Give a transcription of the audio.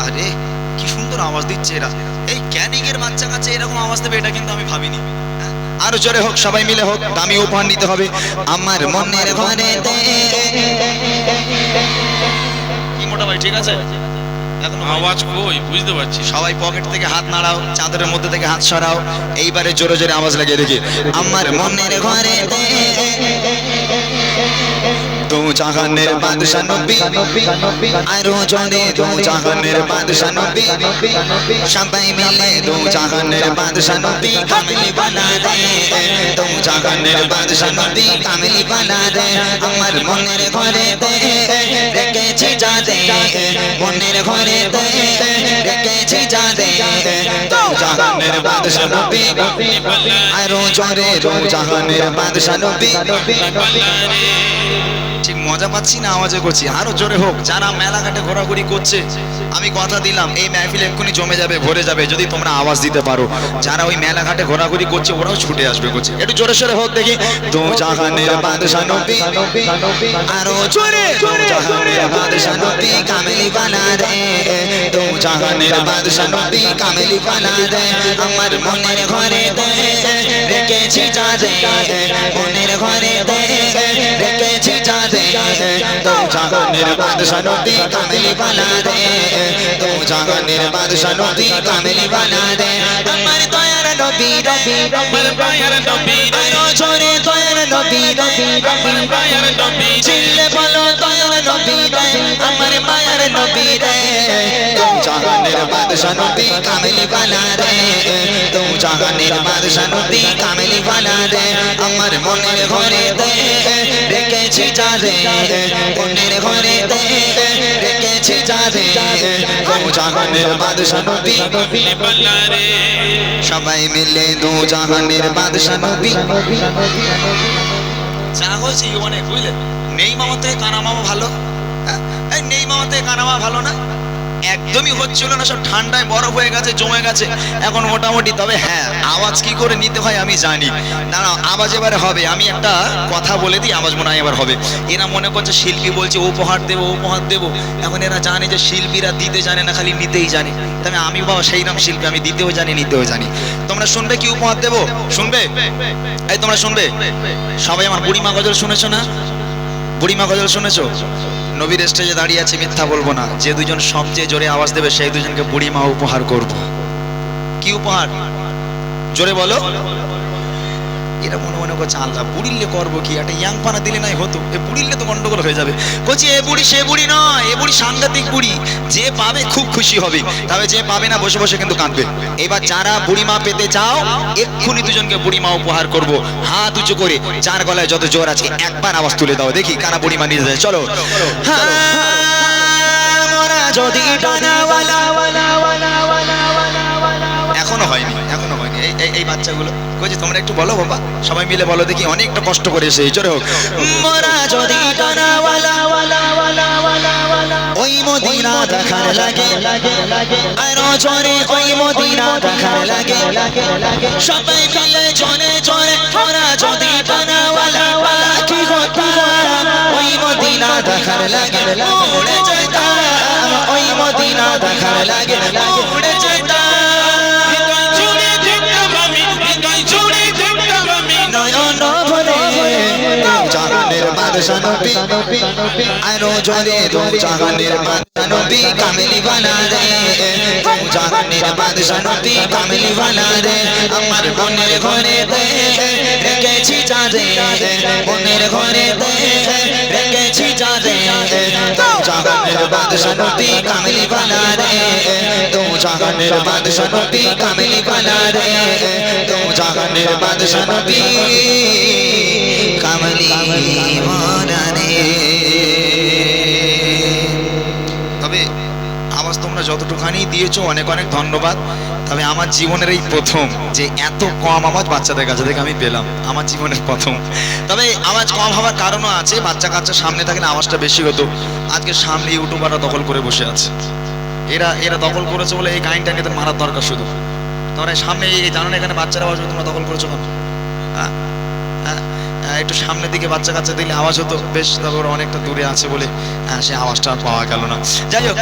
আরে কি সুন্দর আওয়াজ দিচ্ছে এরা। এই ক্যানিং এর বাচ্চা কাছে এরকম আওয়াজ দেবে এটা কিন্তু আমি ভাবিনি। আরো জোরে হোক, সবাই মিলে হোক, দামি উপহার নিতে হবে। আমার মনের ঘরে কি মোটা ভাই, ঠিক আছে? এখন আওয়াজ কই বুঝতে পারছি। সবাই পকেট থেকে হাত নাড়াও, চাদরের মধ্যে থেকে হাত সরাও, এইবারে জোরে জোরে আওয়াজ লাগিয়ে দেখি। আমার মনের ঘরে দু জাহানের বাদশা নবী, আরো জোরে দু জাহানের বাদশা নবী, সবাই মিলে দু জাহানের বাদশা নবী কামলি বানা দে, দু জাহানের বাদশা নবী কামলি বানা দে। আমার মনের ঘরে রেখেছি যা দে, মনের ঘরে রেখেছি যা দে, দু জাহানের বাদশা নবী, আরো জোরে দু জাহানের বাদশা নবী। ঠিক মজা পাচ্ছি না, আওয়াজে করছি, আরো জোরে হোক। যারা মেলাঘাটে ঘোরাঘুরি করছে, আমি কথা দিলাম এই মেহফিল এক্ষুনি জমে যাবে, ভরে যাবে যদি তোমরা আওয়াজ দিতে পারো। যারা ওই মেলাঘাটে ঘোরাঘুরি করছে ওরাও ছুটে আসবে করছে, একটু জোরে সোরে হোক দেখি। দু জাহানের বাদশা নবী, আরো জোরে দু জাহানের বাদশা নবী কামলি বানা দে, দু জাহানের বাদশা নবী কামলি বানা দে। আমার মনের ঘরে রেখেছি যা দে, মনের ঘরে রেখেছি যা দে, দু জাহানের বাদশা নবী কামলি বানা দে, দু জাহানের বাদশা নবী কামলি বানা দে। আমার দয়ার নবী রবি, আমার দয়ার নবী রে, আরো জোরে দয়ার নবী রবি, আমার দয়ার নবী রে, চিল্লে বলো দয়ার নবী রে, আমার মায়ের নবী রে। দু জাহানের বাদশা নবী কামলি বানা দে, দু জাহানের বাদশা নবী কামলি বানা দে। আমার মনের ঘরে রেখেছি যা দে, মনের ঘরে রেখেছি যা দে, দু জাহানের বাদশা নবী, বল্লা রে। সবাই মিলে দু জাহানের বাদশা নবী। যা হয়েছে অনেক বুঝলে, নেই মামা থেকে কানা মামা ভালো, এই নেই মামা থেকে কানা মামা ভালো না, একদমই হচ্ছিল না, সব ঠান্ডায় বরফ হয়ে গেছে, জমে গেছে এখন মোটামুটি। তবে হ্যাঁ, আওয়াজ কি করে নিতে হয় আমি জানি না, আওয়াজ এবারে হবে। আমি একটা কথা বলে দিই, আওয়াজ মনে হয় এবার হবে। এরা মনে করছে শিল্পী বলছে উপহার দেবো উপহার দেবো, এখন এরা জানে যে শিল্পীরা দিতে জানে না, খালি নিতেই জানে। তবে আমি বাবা সেই রকম শিল্পী, আমি দিতেও জানি নিতেও জানি। তোমরা শুনবে কি উপহার দেবো? শুনবে? এই তোমরা শুনবে? সবাই আমার বুড়িমা গজল শুনেছো না? বুড়িমা গজল শুনেছো? নবীর স্টেজে দাঁড়িয়ে আছে, মিথ্যা বলবো না, যে দুজন সবচেয়ে জোরে আওয়াজ দেবে সেই দুজনকে বুড়িমা উপহার করব। কি উপহার? জোরে বলো। এরা মনে মনে করছে আল্লাহ বুড়িলে করবো কি, একটা ইয়াং পানা দিলে নাই হতো, এ বুড়িলে তো গন্ডগোল হয়ে যাবে। বলছি এ বুড়ি সে বুড়ি নয়, এ বুড়ি সাংঘাতিক বুড়ি, যে পাবে খুব খুশি হবে, তবে যে পাবে না বসে বসে কিন্তু কাঁদবে। এবার যারা বুড়িমা পেতে চাও এক্ষুনি দুজনকে বুড়িমা উপহার করব, হাত উঁচু করে, যার গলায় যত জোর আছে একবার আওয়াজ তুলে দাও দেখি কারা বুড়িমা নিতে যায়। চলো। যদি এখনো হয়নি, এখনো হয়নি। এই বাচ্চাগুলো কইছে তোমরা একটু বলো বাবা, সবাই মিলে বলো দেখি, অনেকটা কষ্ট করে এসে জোরে হোক। মোরা যদি ওই মদিনা দেখার লাগে, আরো জোরে ওই মদিনা দেখার লাগে, সবাই মিলে জোরে জোরে মোরা যদি কি হতাম ওই মদিনা দেখার লাগে, উড়ে যেতাম ওই মদিনা দেখার লাগে, উড়ে যেতাম। জাহানের বাদশা নবী, আরো জোরে দু জাহানের বাদশা নবী কামলি বানা দে, দু জাহানের বাদশা নবী কামলি বানা দে। আমার মনের ঘরে রেখেছি যা দে, মনের ঘরে রেখেছি যা দে, দু জাহানের বাদশা নবী কামলি বানা দে, দু জাহানের বাদশা নবী কামলি বানা দে, দু জাহানের বাদশা নবী কামলি বানা দে। তবে আওয়াজ তোমরা যতটুখানি দিয়েছো অনেক অনেক ধন্যবাদ। তবে আমার জীবনের এই প্রথম যে এত কম আওয়াজ বাচ্চাদের কাছে থেকে আমি পেলাম, আমার জীবনের প্রথম। তবে আওয়াজ কম হওয়ার কারণও আছে, বাচ্চা কাচ্চা সামনে থাকলে আওয়াজটা বেশি হতো। আজকে সামনে ইউটিউবাররা দখল করে বসে আছে, এরা দখল করেছে বলে এই গাইনটা নিয়ে মারার দরকার শুধু। তোমরা সামনে এই জানো না এখানে বাচ্চারা আওয়াজ তোমরা দখল করেছো কেন? একটু সামনের দিকে বাচ্চা কাচ্চা দিলে আওয়াজ হতো বেশ, তবে ওরা অনেকটা দূরে আছে বলে সে আওয়াজটা আর পাওয়া গেল না। যাই হোক,